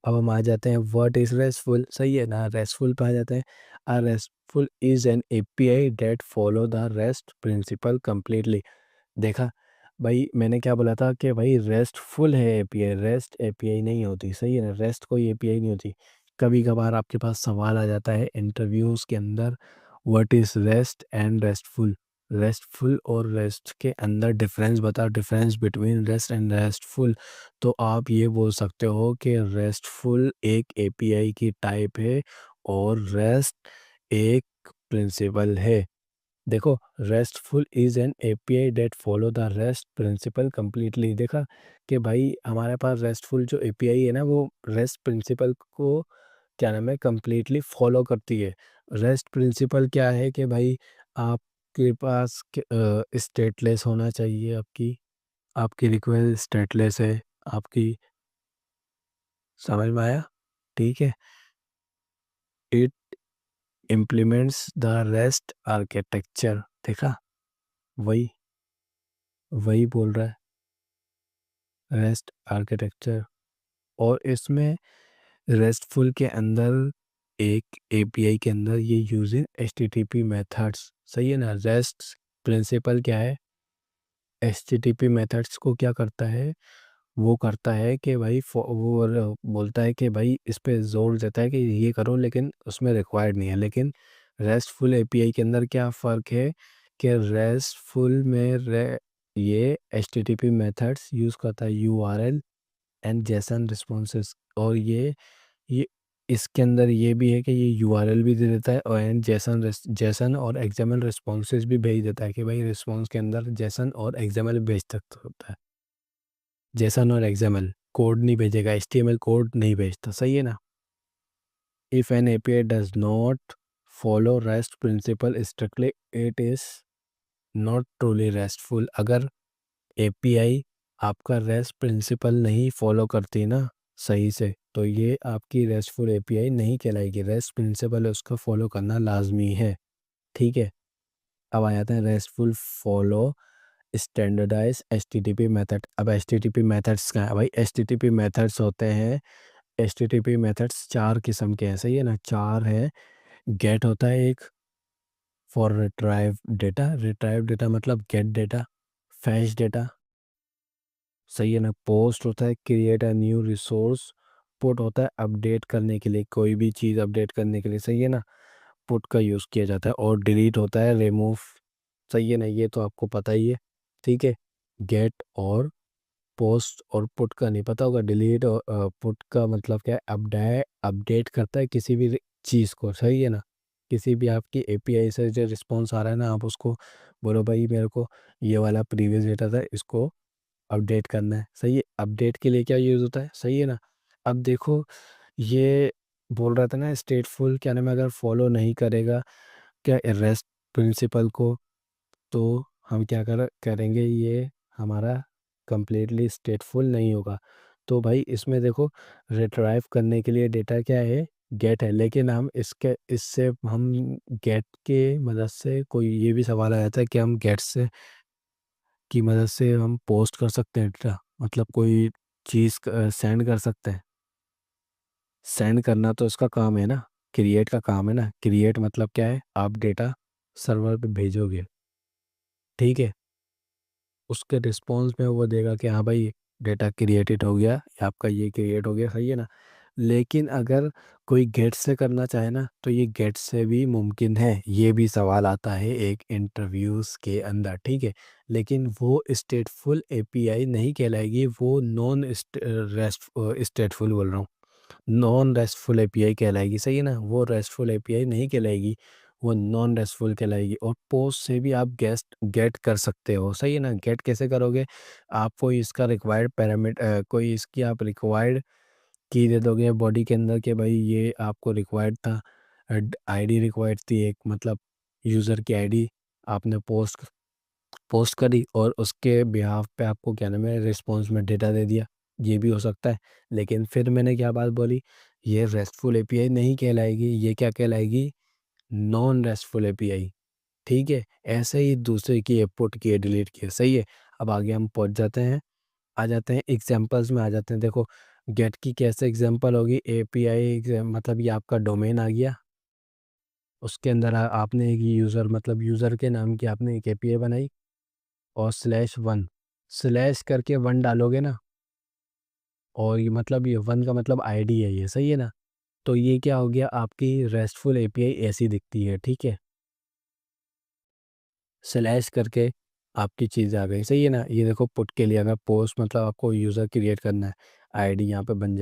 अब हम आ जाते हैं व्हाट इज रेस्टफुल, सही है ना, रेस्टफुल पे आ जाते हैं। A restful is an API that follow the rest principle completely. देखा भाई, मैंने क्या बोला था कि भाई रेस्टफुल है एपीआई, रेस्ट एपीआई नहीं होती, सही है ना, रेस्ट कोई एपीआई नहीं होती। कभी कभार आपके पास सवाल आ जाता है इंटरव्यूज के अंदर, what is rest and restful, restful और रेस्ट के अंदर डिफरेंस बताओ, difference between rest and restful. तो आप ये बोल सकते हो कि रेस्टफुल एक एपीआई की टाइप है और रेस्ट एक प्रिंसिपल है। देखो, RESTful is an API that follow the rest principle completely. देखा कि भाई हमारे पास रेस्टफुल जो एपीआई है ना, वो रेस्ट प्रिंसिपल को क्या नाम है कंप्लीटली फॉलो करती है। रेस्ट प्रिंसिपल क्या है कि भाई आपके पास स्टेटलेस होना चाहिए, आपकी आपकी रिक्वेस्ट स्टेटलेस है, आपकी, समझ में आया? ठीक है। It implements the rest architecture. देखा, वही वही बोल रहा है, रेस्ट आर्किटेक्चर। और इसमें रेस्टफुल के अंदर एक एपीआई के अंदर ये यूजिंग एचटीटीपी मेथड्स, सही है ना। रेस्ट प्रिंसिपल क्या है, एचटीटीपी मेथड्स को क्या करता है, वो करता है कि भाई बोलता है कि भाई इस पे जोर देता है कि ये करो, लेकिन उसमें रिक्वायर्ड नहीं है। लेकिन रेस्टफुल एपीआई के अंदर क्या फ़र्क है कि रेस्टफुल में ये एचटीटीपी मेथड्स यूज़ करता है यूआरएल एंड जेसन रिस्पॉन्सेस। और ये इसके अंदर ये भी है कि ये यूआरएल भी दे देता है और एंड जेसन और एक्सएमएल रिस्पॉन्सेस भी भेज देता है कि भाई रिस्पॉन्स के अंदर जेसन और एक्सएमएल भेज सकता होता है। जेसन और एक्सएमएल कोड नहीं भेजेगा, एचटीएमएल कोड नहीं भेजता, सही है ना। If an API does not follow REST principle strictly, it is not truly RESTful. अगर एपीआई आपका रेस्ट प्रिंसिपल नहीं फॉलो करती ना सही से, तो ये आपकी रेस्टफुल एपीआई नहीं कहलाएगी। रेस्ट प्रिंसिपल है, उसका फॉलो करना लाजमी है, ठीक है। अब आ जाते हैं RESTful follow standardize HTTP method. अब एचटीटीपी मेथड्स का है भाई, एचटीटीपी मेथड्स होते हैं, एचटीटीपी मेथड्स चार किस्म के हैं, सही है ना, चार है। गेट होता है एक, for retrieve data, retrieve data मतलब गेट डेटा, फैच डेटा, सही है ना। पोस्ट होता है create a new resource, put होता है अपडेट करने के लिए, कोई भी चीज़ अपडेट करने के लिए, सही है ना, पुट का यूज़ किया जाता है। और डिलीट होता है रिमूव, सही है ना, ये तो आपको पता ही है, ठीक है। गेट और पोस्ट और पुट का नहीं पता होगा। डिलीट और पुट का मतलब क्या है, अपडेट अपडेट करता है किसी भी चीज़ को, सही है ना। किसी भी आपकी एपीआई से जो रिस्पॉन्स आ रहा है ना, आप उसको बोलो भाई मेरे को ये वाला प्रीवियस डेटा था, इसको अपडेट करना है, सही है। अपडेट के लिए क्या यूज़ होता है, सही है ना। अब देखो, ये बोल रहा था ना स्टेटफुल क्या नाम है, अगर फॉलो नहीं करेगा क्या रेस्ट प्रिंसिपल को, तो हम क्या करेंगे, ये हमारा कंप्लीटली स्टेटफुल नहीं होगा। तो भाई इसमें देखो, रिट्राइव करने के लिए डेटा क्या है, गेट है, लेकिन हम इससे हम गेट के मदद से, कोई ये भी सवाल आ जाता है कि हम गेट से की मदद से हम पोस्ट कर सकते हैं डेटा, मतलब कोई चीज़ सेंड कर सकते हैं। सेंड करना तो इसका काम है ना, क्रिएट का काम है ना। क्रिएट मतलब क्या है, आप डेटा सर्वर पे भेजोगे, ठीक है। उसके रिस्पॉन्स में वो देगा कि हाँ भाई डेटा क्रिएटेड हो गया, आपका ये क्रिएट हो गया, सही है ना। लेकिन अगर कोई गेट से करना चाहे ना, तो ये गेट से भी मुमकिन है, ये भी सवाल आता है एक इंटरव्यूज़ के अंदर, ठीक है। लेकिन वो स्टेटफुल एपीआई नहीं कहलाएगी, वो नॉन रेस्ट स्टेटफुल बोल रहा हूँ, नॉन रेस्टफुल एपीआई कहलाएगी, सही है ना। वो रेस्टफुल एपीआई नहीं कहलाएगी, वो नॉन रेस्टफुल कहलाएगी। और पोस्ट से भी आप गेस्ट गेट कर सकते हो, सही है ना। गेट कैसे करोगे, आप कोई इसका रिक्वायर्ड पैरामीटर, कोई इसकी आप रिक्वायर्ड की दे दोगे बॉडी के अंदर कि भाई ये आपको रिक्वायर्ड था, आईडी रिक्वायर्ड थी एक, मतलब यूज़र की आईडी, आपने पोस्ट पोस्ट करी और उसके बिहाफ पे आपको क्या नाम है रिस्पॉन्स में डेटा दे दिया, ये भी हो सकता है। लेकिन फिर मैंने क्या बात बोली, ये रेस्टफुल एपीआई नहीं कहलाएगी, ये क्या कहलाएगी, नॉन रेस्टफुल एपीआई, ठीक है। ऐसे ही दूसरे की पुट किए डिलीट किए, सही है। अब आगे हम पहुंच जाते हैं, आ जाते हैं एग्जांपल्स में आ जाते हैं। देखो, गेट की कैसे एग्जांपल होगी, एपीआई मतलब ये आपका डोमेन आ गया, उसके अंदर आपने एक यूज़र मतलब यूज़र के नाम की आपने एक एपीआई बनाई और /1 स्लैश करके 1 डालोगे ना, और ये मतलब ये 1 का मतलब आईडी है ये, सही है ना? तो ये क्या हो गया, आपकी रेस्टफुल एपीआई ऐसी दिखती है, ठीक है? स्लैश करके आपकी चीज़ आ गई, सही है ना? ये देखो पुट के लिए अगर पोस्ट मतलब आपको यूज़र क्रिएट करना है, आईडी यहाँ पे बन